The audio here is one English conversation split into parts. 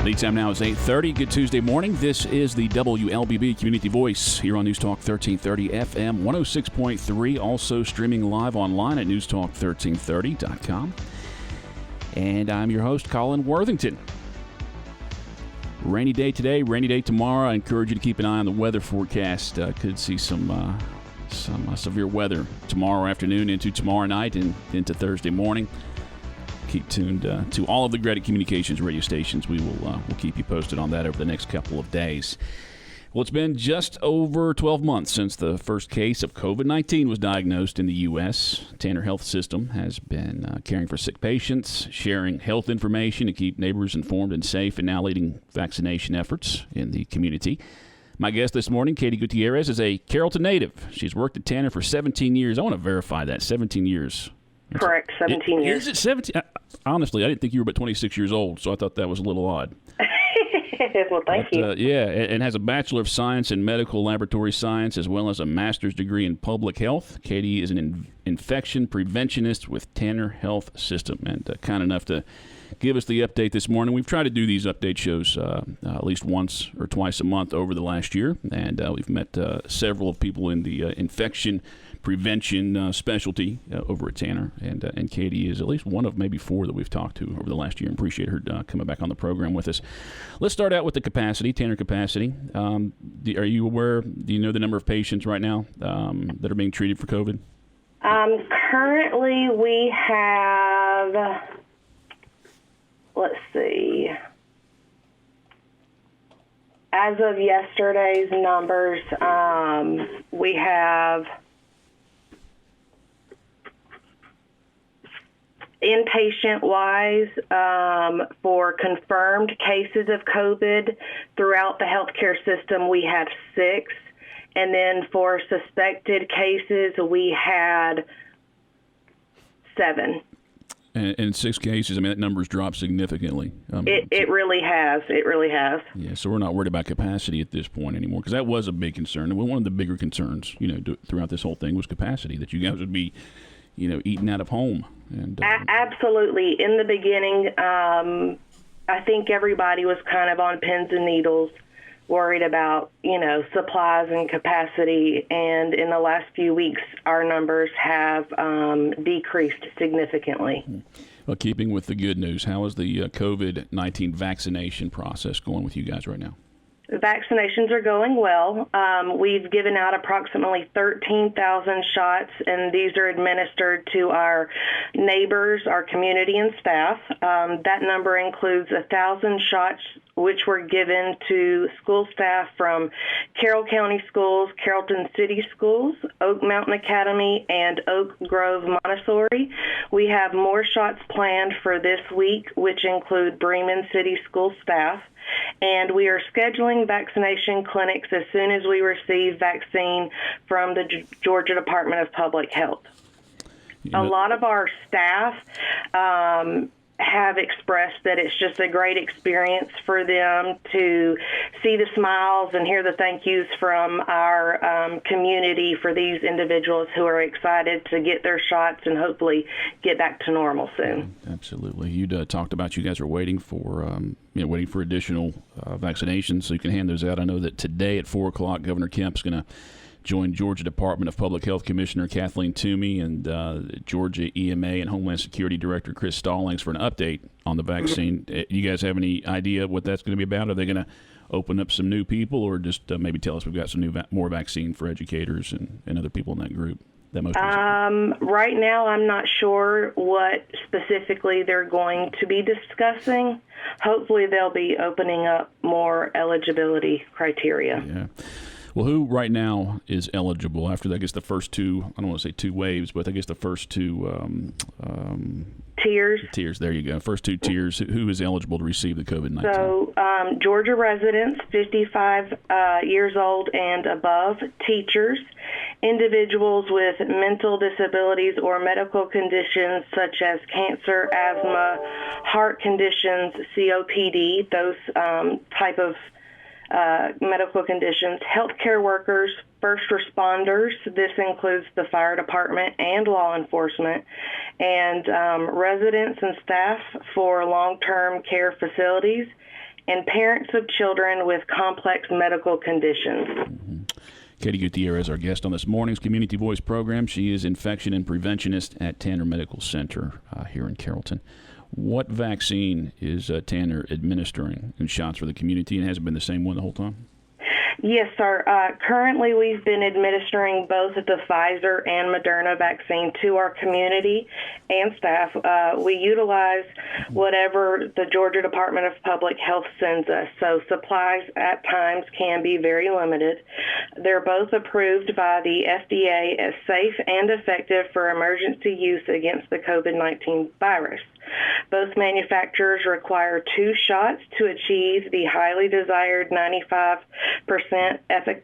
The time now is 8:30. Good Tuesday morning. This is the WLBB Community Voice here on News Talk 1330 FM 106.3. Also streaming live online at newstalk1330.com. And I'm your host, Colin Worthington. Rainy day today, rainy day tomorrow. I encourage you to keep an eye on the weather forecast. Could see some severe weather tomorrow afternoon into tomorrow night and into Thursday morning. Keep tuned to all of the Grady Communications radio stations. We'll keep you posted on that over the next couple of days. Well, it's been just over 12 months since the first case of COVID-19 was diagnosed in the U.S. Tanner Health System has been caring for sick patients, sharing health information to keep neighbors informed and safe, and now leading vaccination efforts in the community. My guest this morning, Katie Gutierrez, is a Carrollton native. She's worked at Tanner for 17 years. I want to verify that, 17 years. Correct, 17 years. Is it 17? Honestly, I didn't think you were but 26 years old, so I thought that was a little odd. Well, thank you. Yeah, and has a Bachelor of Science in Medical Laboratory Science as well as a Master's degree in Public Health. Katie is an infection preventionist with Tanner Health System, and kind enough to give us the update this morning. We've tried to do these update shows at least once or twice a month over the last year, and we've met several of people in the infection prevention specialty over at Tanner, and Katie is at least one of maybe four that we've talked to over the last year. Appreciate her coming back on the program with us. Let's start out with the capacity, Tanner capacity. Are you aware, do you know the number of patients right now that are being treated for COVID? Currently we have, let's see, as of yesterday's numbers, we have inpatient-wise, for confirmed cases of COVID throughout the healthcare system, we have 6. And then for suspected cases, we had 7. And 6 cases, I mean, that number's dropped significantly. It really has. It really has. Yeah, so we're not worried about capacity at this point anymore, because that was a big concern. And one of the bigger concerns, throughout this whole thing was capacity, that you guys would be eating out of home. And absolutely. In the beginning, I think everybody was kind of on pins and needles, worried about, supplies and capacity. And in the last few weeks, our numbers have decreased significantly. Well, keeping with the good news, how is the COVID-19 vaccination process going with you guys right now? The vaccinations are going well. We've given out approximately 13,000 shots, and these are administered to our neighbors, our community, and staff. That number includes 1,000 shots which were given to school staff from Carroll County Schools, Carrollton City Schools, Oak Mountain Academy, and Oak Grove Montessori. We have more shots planned for this week, which include Bremen City School staff. And we are scheduling vaccination clinics as soon as we receive vaccine from the Georgia Department of Public Health. A lot of our staff have expressed that it's just a great experience for them to see the smiles and hear the thank yous from our community for these individuals who are excited to get their shots and hopefully get back to normal soon. Absolutely. You talked about you guys are waiting for additional vaccinations, so you can hand those out. I know that today at 4 o'clock, Governor Kemp's going to join Georgia Department of Public Health Commissioner Kathleen Toomey and Georgia EMA and Homeland Security Director Chris Stallings for an update on the vaccine. You guys have any idea what that's going to be about? Are they going to open up some new people, or just maybe tell us we've got some more vaccine for educators and other people in that group? Right now, I'm not sure what specifically they're going to be discussing. Hopefully, they'll be opening up more eligibility criteria. Yeah. Well, who right now is eligible after, I guess, the first two, I don't want to say 2 waves, but I guess the first 2 tiers. Tiers, there you go. First 2 tiers. Who is eligible to receive the COVID-19? So, Georgia residents, 55 years old and above, teachers, individuals with mental disabilities or medical conditions such as cancer, asthma, heart conditions, COPD, those type of medical conditions, healthcare workers, first responders, this includes the fire department and law enforcement, and residents and staff for long-term care facilities, and parents of children with complex medical conditions. Katie Gutierrez, our guest on this morning's Community Voice program. She is infection and preventionist at Tanner Medical Center here in Carrollton. What vaccine is Tanner administering in shots for the community, and has it been the same one the whole time? Yes, sir. Currently, we've been administering both the Pfizer and Moderna vaccine to our community and staff. We utilize whatever the Georgia Department of Public Health sends us, so supplies at times can be very limited. They're both approved by the FDA as safe and effective for emergency use against the COVID-19 virus. Both manufacturers require 2 shots to achieve the highly desired 95%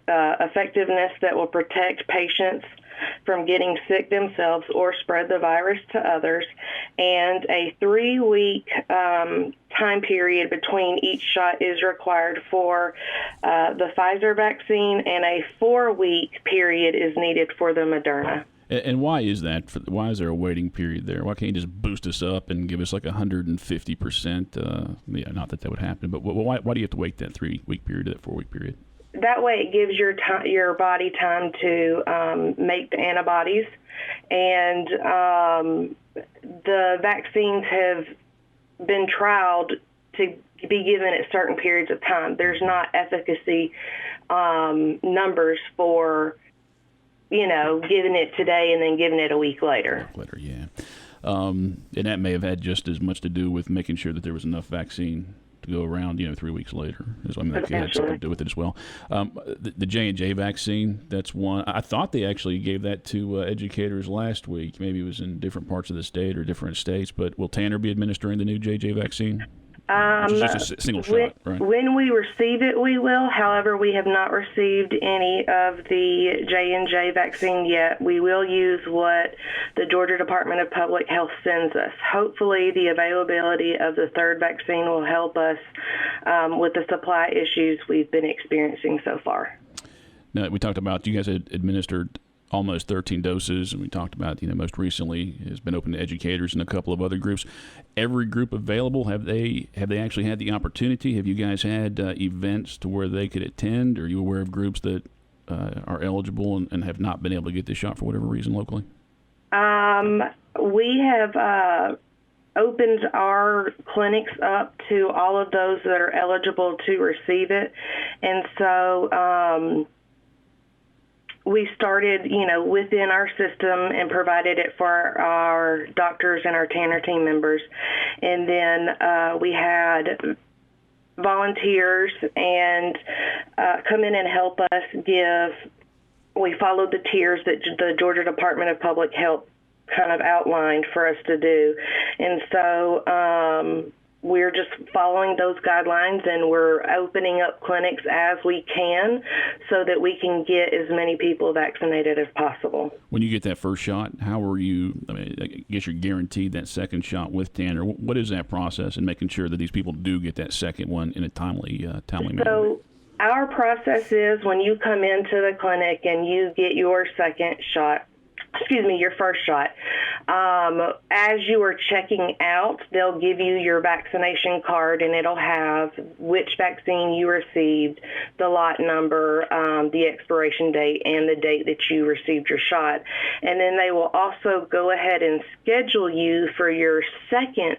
effectiveness that will protect patients from getting sick themselves or spread the virus to others, and a 3-week time period between each shot is required for the Pfizer vaccine, and a 4-week period is needed for the Moderna. And why is that? Why is there a waiting period there? Why can't you just boost us up and give us like 150%? Yeah, not that would happen, but why do you have to wait that 3-week period, that 4-week period? That way it gives your body time to make the antibodies. And the vaccines have been trialed to be given at certain periods of time. There's not efficacy numbers for giving it today and then giving it a week later. Yeah. And that may have had just as much to do with making sure that there was enough vaccine to go around, 3 weeks later. I mean, that had something to do with it as well. The J&J vaccine, that's one. I thought they actually gave that to educators last week. Maybe it was in different parts of the state or different states. But will Tanner be administering the new J&J vaccine? It's just a single shot, right? When we receive it, we will. However, we have not received any of the J&J vaccine yet. We will use what the Georgia Department of Public Health sends us. Hopefully, the availability of the 3rd vaccine will help us with the supply issues we've been experiencing so far. Now, we talked about you guys had administered almost 13 doses, and we talked about, most recently has been open to educators and a couple of other groups. Every group available, have they actually had the opportunity? Have you guys had events to where they could attend? Are you aware of groups that are eligible and have not been able to get this shot for whatever reason locally? We have opened our clinics up to all of those that are eligible to receive it, and so we started, within our system and provided it for our doctors and our Tanner team members. And then we had volunteers and come in and help us we followed the tiers that the Georgia Department of Public Health kind of outlined for us to do. And so we're just following those guidelines, and we're opening up clinics as we can so that we can get as many people vaccinated as possible. When you get that first shot, how are you, I guess you're guaranteed that second shot with Tanner. What is that process in making sure that these people do get that second one in a timely manner? So our process is when you come into the clinic and you get your your first shot. As you are checking out, they'll give you your vaccination card, and it'll have which vaccine you received, the lot number, the expiration date, and the date that you received your shot. And then they will also go ahead and schedule you for your second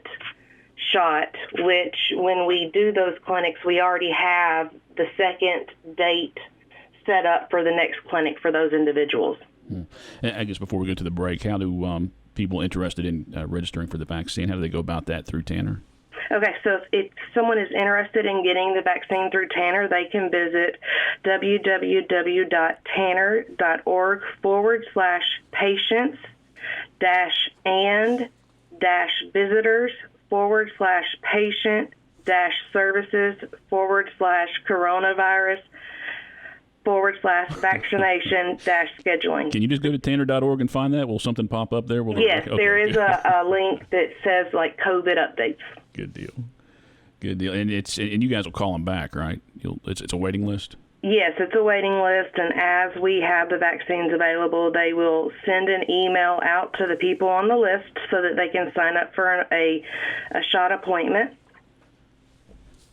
shot, which when we do those clinics, we already have the second date set up for the next clinic for those individuals. I guess before we go to the break, how do people interested in registering for the vaccine, how do they go about that through Tanner? Okay, so if someone is interested in getting the vaccine through Tanner, they can visit www.tanner.org/patient-visitors/vaccination-scheduling. Can you just go to tanner.org and find that? Will something pop up there? Yes, okay. There is a link that says like COVID updates. Good deal. And you guys will call them back, right? It's a waiting list? Yes, it's a waiting list, and as we have the vaccines available, they will send an email out to the people on the list so that they can sign up for a shot appointment.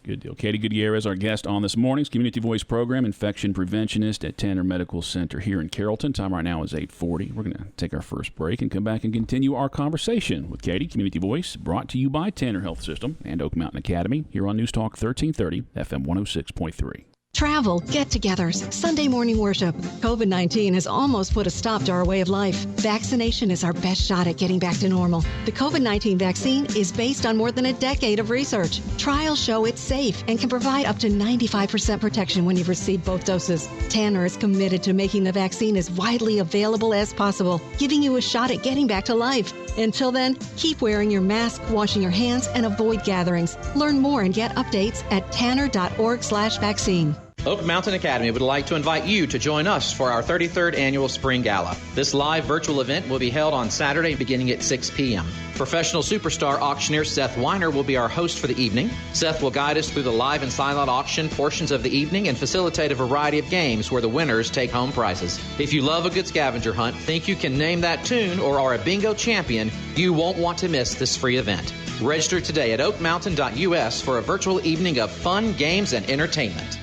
Good deal. Katie Gutierrez, our guest on this morning's Community Voice program, infection preventionist at Tanner Medical Center here in Carrollton. Time right now is 8:40. We're going to take our first break and come back and continue our conversation with Katie. Community Voice brought to you by Tanner Health System and Oak Mountain Academy here on News Talk 1330 FM 106.3. Travel, get-togethers, Sunday morning worship. COVID-19 has almost put a stop to our way of life. Vaccination is our best shot at getting back to normal. The COVID-19 vaccine is based on more than a decade of research. Trials show it's safe and can provide up to 95% protection when you've received both doses. Tanner is committed to making the vaccine as widely available as possible, giving you a shot at getting back to life. Until then, keep wearing your mask, washing your hands, and avoid gatherings. Learn more and get updates at tanner.org/vaccine. Oak Mountain Academy would like to invite you to join us for our 33rd annual Spring Gala. This live virtual event will be held on Saturday beginning at 6 p.m. Professional superstar auctioneer Seth Weiner will be our host for the evening. Seth will guide us through the live and silent auction portions of the evening and facilitate a variety of games where the winners take home prizes. If you love a good scavenger hunt, think you can name that tune, or are a bingo champion, you won't want to miss this free event. Register today at oakmountain.us for a virtual evening of fun, games, and entertainment.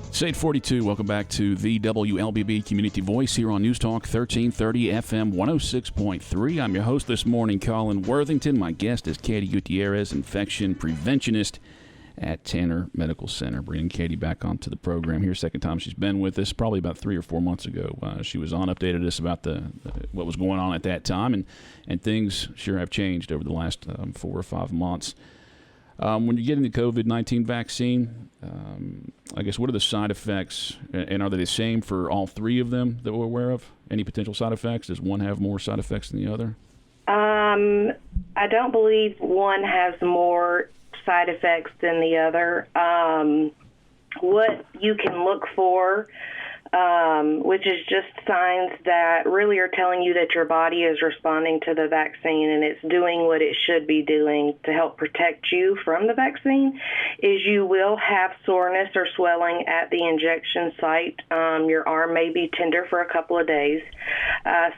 It's 8:42. Welcome back to the WLBB Community Voice here on News Talk 1330 FM 106.3. I'm your host this morning, Colin Worthington. My guest is Katie Gutierrez, infection preventionist at Tanner Medical Center. Bringing Katie back onto the program here. Second time she's been with us, probably about 3 or 4 months ago. She was on, updated us about what was going on at that time, and things sure have changed over the last 4 or 5 months. When you're getting the COVID-19 vaccine, I guess, what are the side effects, and are they the same for all 3 of them that we're aware of? Any potential side effects? Does one have more side effects than the other? I don't believe one has more side effects than the other. What you can look for, which is just signs that really are telling you that your body is responding to the vaccine and it's doing what it should be doing to help protect you from the vaccine, is you will have soreness or swelling at the injection site. Your arm may be tender for a couple of days.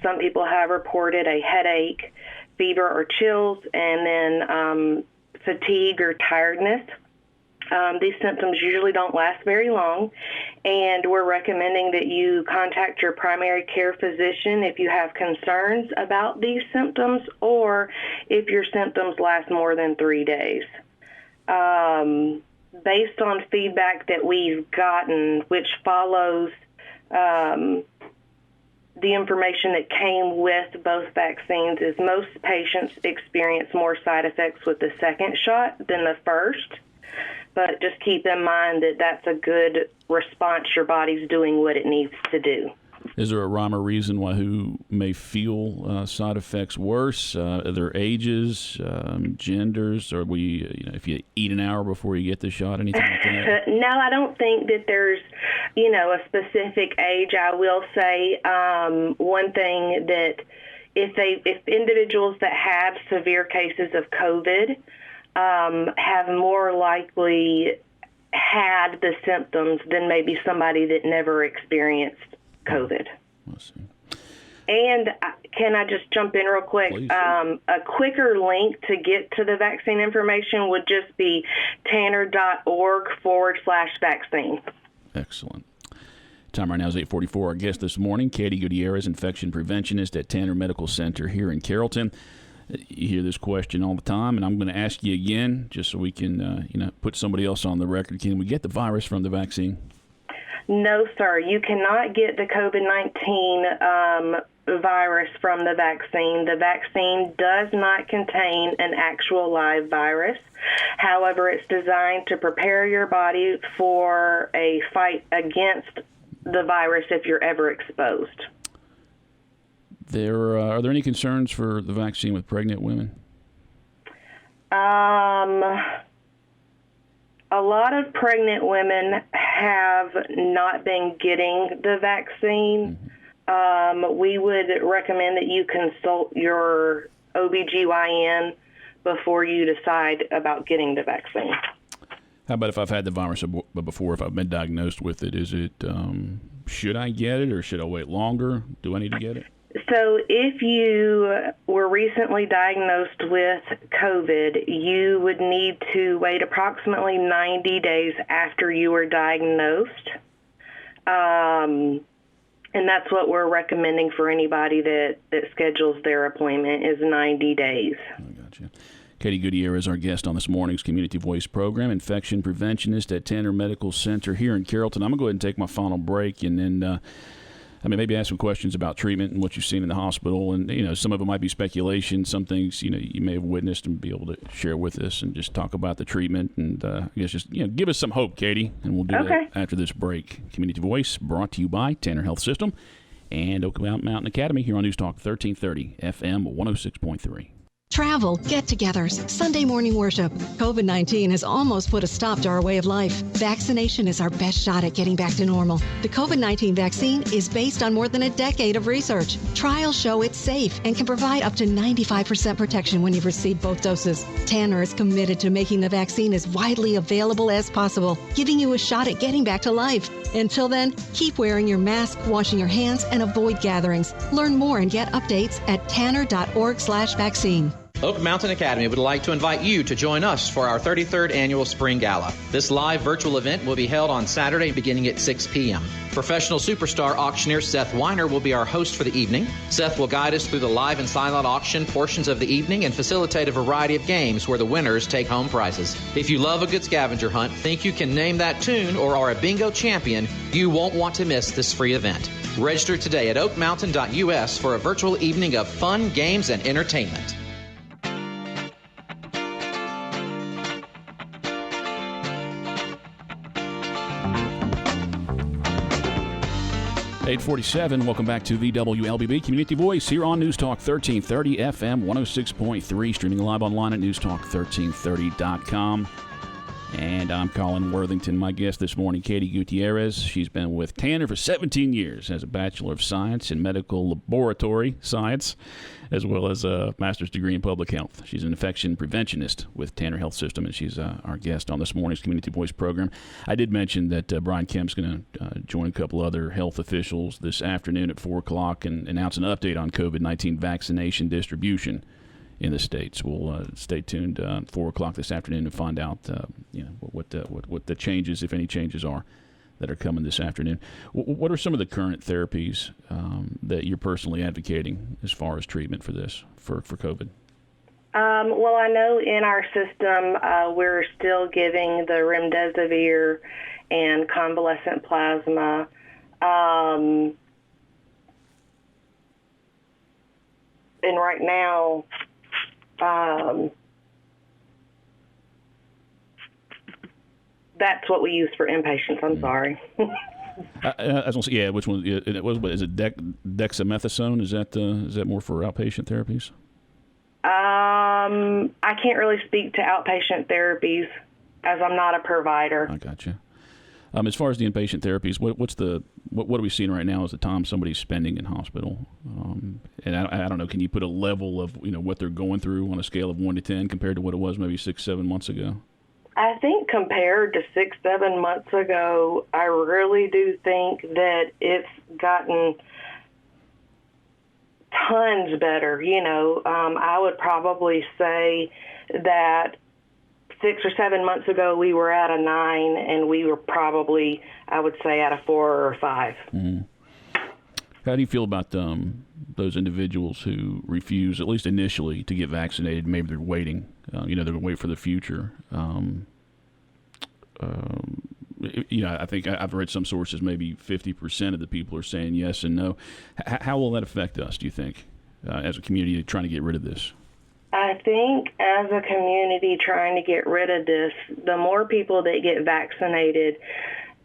Some people have reported a headache, fever or chills, and then fatigue or tiredness. These symptoms usually don't last very long, and we're recommending that you contact your primary care physician if you have concerns about these symptoms or if your symptoms last more than 3 days. Based on feedback that we've gotten, which follows the information that came with both vaccines, is most patients experience more side effects with the second shot than the first. But just keep in mind that that's a good response. Your body's doing what it needs to do. Is there a rhyme or reason why who may feel side effects worse? Are there ages, genders, or if you eat an hour before you get the shot, anything like that? No, I don't think that there's, a specific age. I will say one thing, that if individuals that have severe cases of COVID have more likely had the symptoms than maybe somebody that never experienced COVID. Let's see. And can I just jump in real quick? Please. A quicker link to get to the vaccine information would just be tanner.org/vaccine. Excellent. Time right now is 8:44. Our guest this morning, Katie Gutierrez, infection preventionist at Tanner Medical Center here in Carrollton. You hear this question all the time, and I'm going to ask you again just so we can, put somebody else on the record. Can we get the virus from the vaccine? No, sir. You cannot get the COVID-19 virus from the vaccine. The vaccine does not contain an actual live virus. However, it's designed to prepare your body for a fight against the virus if you're ever exposed. Are there any concerns for the vaccine with pregnant women? A lot of pregnant women have not been getting the vaccine. Mm-hmm. We would recommend that you consult your OBGYN before you decide about getting the vaccine. How about if I've had the virus before, if I've been diagnosed with it, is it should I get it or should I wait longer? Do I need to get it? So if you were recently diagnosed with COVID, you would need to wait approximately 90 days after you were diagnosed. And that's what we're recommending for anybody that schedules their appointment is 90 days. I got you. Katie Gutierrez, our guest on this morning's Community Voice program, infection preventionist at Tanner Medical Center here in Carrollton. I'm going to go ahead and take my final break and then maybe ask some questions about treatment and what you've seen in the hospital. And, some of it might be speculation. Some things, you may have witnessed and be able to share with us and just talk about the treatment. And I guess just, give us some hope, Katie. And we'll do that after this break. Community Voice brought to you by Tanner Health System and Oak Mountain Academy here on News Talk 1330 FM 106.3. Travel, get-togethers, Sunday morning worship. COVID-19 has almost put a stop to our way of life. Vaccination is our best shot at getting back to normal. The COVID-19 vaccine is based on more than a decade of research. Trials show it's safe and can provide up to 95% protection when you've received both doses. Tanner is committed to making the vaccine as widely available as possible, giving you a shot at getting back to life. Until then, keep wearing your mask, washing your hands, and avoid gatherings. Learn more and get updates at tanner.org/vaccine. Oak Mountain Academy would like to invite you to join us for our 33rd Annual Spring Gala. This live virtual event will be held on Saturday beginning at 6 p.m. Professional superstar auctioneer Seth Weiner will be our host for the evening. Seth will guide us through the live and silent auction portions of the evening and facilitate a variety of games where the winners take home prizes. If you love a good scavenger hunt, think you can name that tune, or are a bingo champion, you won't want to miss this free event. Register today at oakmountain.us for a virtual evening of fun, games, and entertainment. 847, welcome back to the WLBB Community Voice here on News Talk 1330 FM 106.3, streaming live online at newstalk1330.com. And I'm Colin Worthington. My guest this morning, Katie Gutierrez. She's been with Tanner for 17 years as a Bachelor of Science in Medical Laboratory Science, as well as a master's degree in public health. She's an infection preventionist with Tanner Health System, and she's our guest on this morning's Community Voice program. I did mention that Brian Kemp's going to join a couple other health officials this afternoon at 4 o'clock and announce an update on COVID-19 vaccination distribution in the states. We'll stay tuned 4 o'clock this afternoon to find out what the changes, if any changes, are that are coming this afternoon. What are some of the current therapies that you're personally advocating as far as treatment for this, for COVID? Well, I know in our system we're still giving the remdesivir and convalescent plasma. And right now, that's what we use for inpatients. I'm sorry. I was going to say, yeah, which one? It was. Is it dexamethasone? Is that more for outpatient therapies? I can't really speak to outpatient therapies as I'm not a provider. I gotcha. As far as the inpatient therapies, what are we seeing right now is the time somebody's spending in hospital? And I don't know, can you put a level of what they're going through on a scale of 1 to 10 compared to what it was maybe 6-7 months ago? I think compared to 6-7 months ago, I really do think that it's gotten tons better. I would probably say that 6 or 7 months ago, we were at a 9, and we were probably, I would say, at a 4 or a 5. Mm-hmm. How do you feel about those individuals who refuse, at least initially, to get vaccinated? Maybe they're waiting. They're going to wait for the future. I think I've read some sources, maybe 50% of the people are saying yes and no. How will that affect us, do you think, as a community trying to get rid of this? I think as a community trying to get rid of this, the more people that get vaccinated,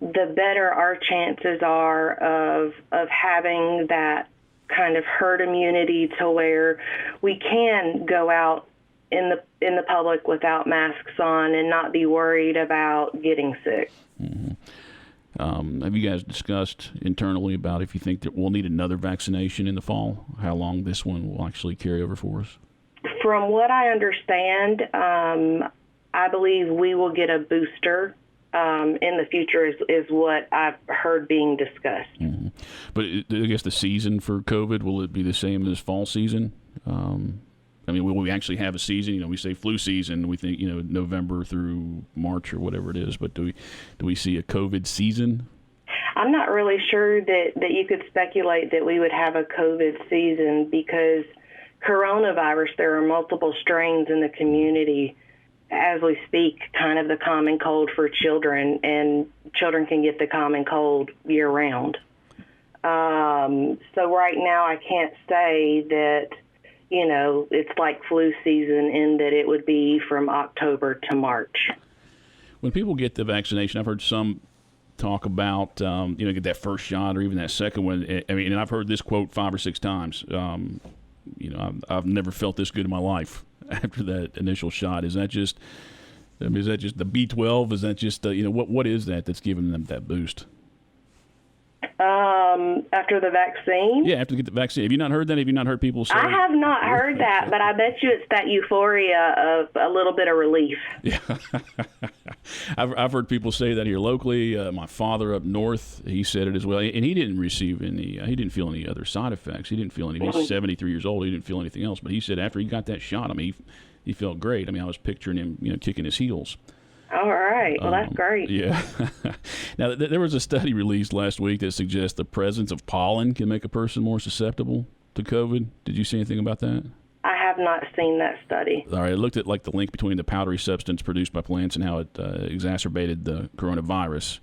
the better our chances are of having that kind of herd immunity to where we can go out in the public without masks on and not be worried about getting sick. Mm-hmm. Have you guys discussed internally about if you think that we'll need another vaccination in the fall? How long this one will actually carry over for us? From what I understand, I believe we will get a booster in the future is what I've heard being discussed. Mm-hmm. But I guess the season for COVID, will it be the same as fall season? I mean, will we actually have a season? You know, we say flu season, we think, you know, November through March or whatever it is, but do we see a COVID season? I'm not really sure that you could speculate that we would have a COVID season because coronavirus, there are multiple strains in the community as we speak, kind of the common cold for children, and children can get the common cold year-round. So right now I can't say that, you know, it's like flu season in that it would be from October to March. When people get the vaccination, I've heard some talk about, get that first shot or even that second one. I mean, and I've heard this quote 5 or 6 times. I've never felt this good in my life after that initial shot. Is that just the B12? Is that just, what is that that's giving them that boost? After the vaccine? Yeah, after they get the vaccine. Have you not heard that? Have you not heard people say? I have not heard that, but I bet you it's that euphoria of a little bit of relief. Yeah. I've heard people say that here locally. My father up north, he said it as well, and he didn't receive any. He didn't feel any other side effects. He didn't feel any. He's 73 years old. He didn't feel anything else. But he said after he got that shot, I mean, he felt great. I mean, I was picturing him, kicking his heels. All right. Well, that's great. Yeah. Now, there was a study released last week that suggests the presence of pollen can make a person more susceptible to COVID. Did you see anything about that? I have not seen that study. All right. I looked at the link between the powdery substance produced by plants and how it exacerbated the coronavirus.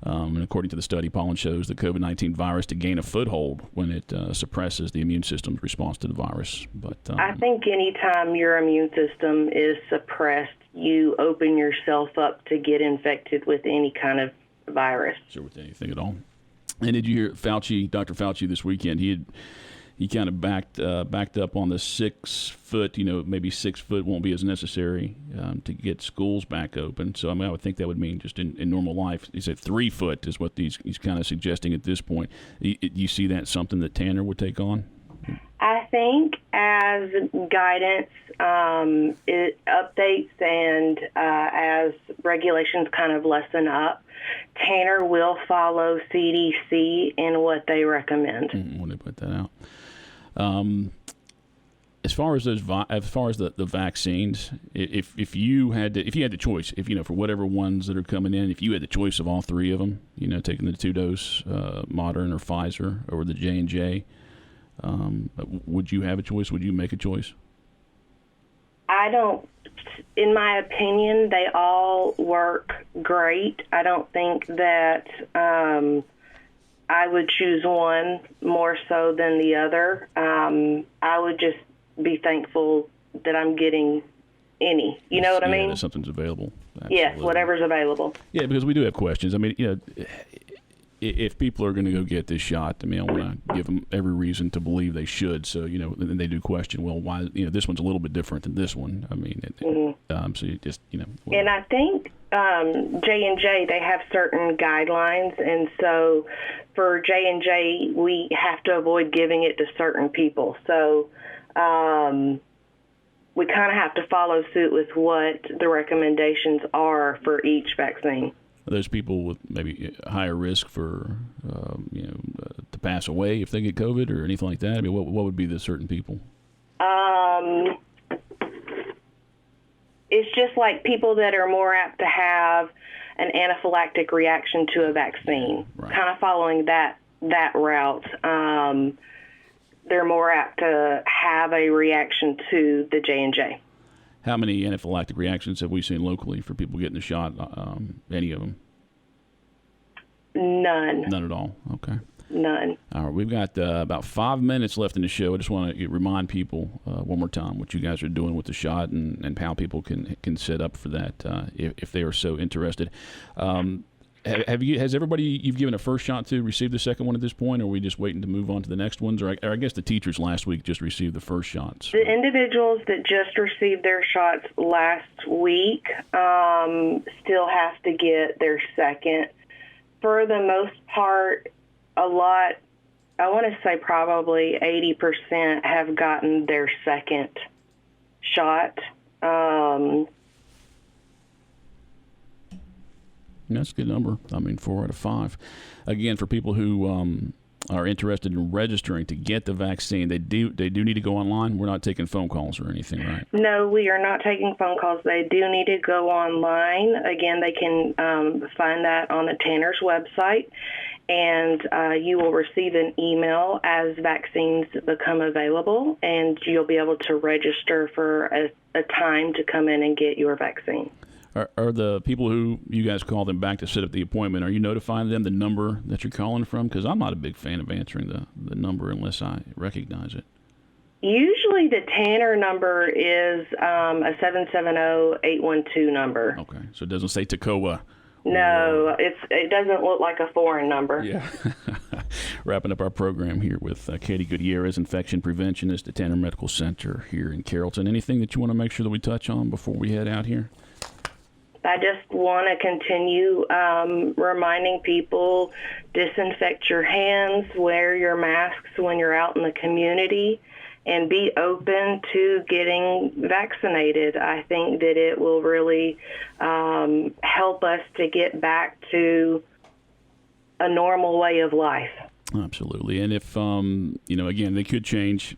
And according to the study, pollen shows the COVID-19 virus to gain a foothold when it suppresses the immune system's response to the virus. But I think anytime your immune system is suppressed, you open yourself up to get infected with any kind of virus. Sure, with anything at all. And did you hear Dr. Fauci this weekend? He kind of backed up on the 6 foot, maybe 6 foot won't be as necessary to get schools back open. So, I mean, I would think that would mean just in normal life. He said 3 foot is what he's kind of suggesting at this point. You see that something that Tanner would take on? I think as guidance it updates and as regulations kind of lessen up, Tanner will follow CDC in what they recommend. When they put that out. As far as the vaccines, if you had the choice, for whatever ones that are coming in, if you had the choice of all 3 of them, taking the 2-dose Modern or Pfizer or the J&J, would you have a choice? Would you make a choice? I don't. In my opinion, they all work great. I don't think that I would choose one more so than the other. I would just be thankful that I'm getting any. You know what I mean? That something's available. Absolutely. Yes, whatever's available. Yeah, because we do have questions. I mean, if people are going to go get this shot, I mean, I want to give them every reason to believe they should. So, and they do question, well, why, this one's a little bit different than this one. I mean, so you just, And I think J&J, they have certain guidelines. And so for J&J, we have to avoid giving it to certain people. So we kind of have to follow suit with what the recommendations are for each vaccine. Those people with maybe higher risk for, to pass away if they get COVID or anything like that? I mean, what would be the certain people? It's just like people that are more apt to have an anaphylactic reaction to a vaccine, right. Kind of following that route. They're more apt to have a reaction to the J&J. How many anaphylactic reactions have we seen locally for people getting the shot? Any of them? None. None at all? Okay. None. All right. We've got about 5 minutes left in the show. I just want to remind people one more time what you guys are doing with the shot and how people can set up for that if they are so interested. Has everybody you've given a first shot to received the second one at this point, or are we just waiting to move on to the next ones? Or I guess the teachers last week just received the first shots. The individuals that just received their shots last week still have to get their second. For the most part, a lot, I want to say probably 80% have gotten their second shot. That's a good number. I mean, 4 out of 5. Again, for people who are interested in registering to get the vaccine, they do need to go online. We're not taking phone calls or anything, right? No, we are not taking phone calls. They do need to go online. Again, they can find that on the Tanner's website, and you will receive an email as vaccines become available, and you'll be able to register for a time to come in and get your vaccine. Are the people who you guys call them back to set up the appointment, are you notifying them the number that you're calling from? Because I'm not a big fan of answering the number unless I recognize it. Usually the Tanner number is a 770-812 number. Okay, so it doesn't say Toccoa. No, it doesn't look like a foreign number. Yeah. Wrapping up our program here with Katie Gutierrez, infection preventionist at Tanner Medical Center here in Carrollton. Anything that you want to make sure that we touch on before we head out here? I just want to continue reminding people, disinfect your hands, wear your masks when you're out in the community, and be open to getting vaccinated. I think that it will really help us to get back to a normal way of life. Absolutely. And if, again, they could change.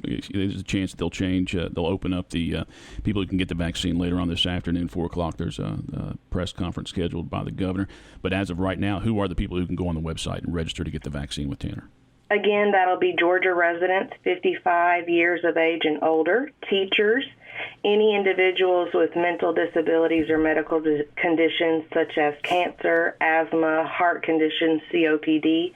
There's a chance they'll change. They'll open up the people who can get the vaccine later on this afternoon, 4 o'clock. There's a press conference scheduled by the governor. But as of right now, who are the people who can go on the website and register to get the vaccine with Tanner? Again, that'll be Georgia residents 55 years of age and older, teachers, any individuals with mental disabilities or medical conditions such as cancer, asthma, heart conditions, COPD,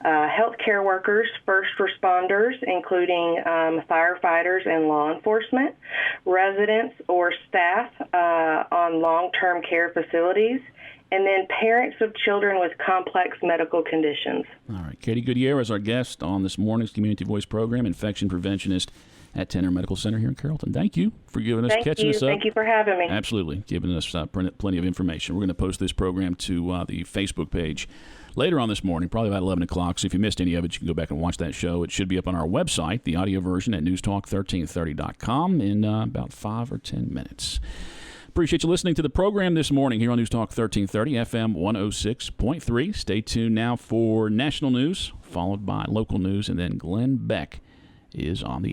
healthcare workers, first responders, including firefighters and law enforcement, residents or staff on long-term care facilities, and then parents of children with complex medical conditions. All right. Katie Gutierrez, our guest on this morning's Community Voice program, infection preventionist at Tanner Medical Center here in Carrollton. Thank you for giving us, catching us up. Thank you for having me. Absolutely, giving us plenty of information. We're going to post this program to the Facebook page later on this morning, probably about 11 o'clock. So if you missed any of it, you can go back and watch that show. It should be up on our website, the audio version at newstalk1330.com in about 5 or 10 minutes. Appreciate you listening to the program this morning here on News Talk 1330, FM 106.3. Stay tuned now for national news, followed by local news, and then Glenn Beck is on the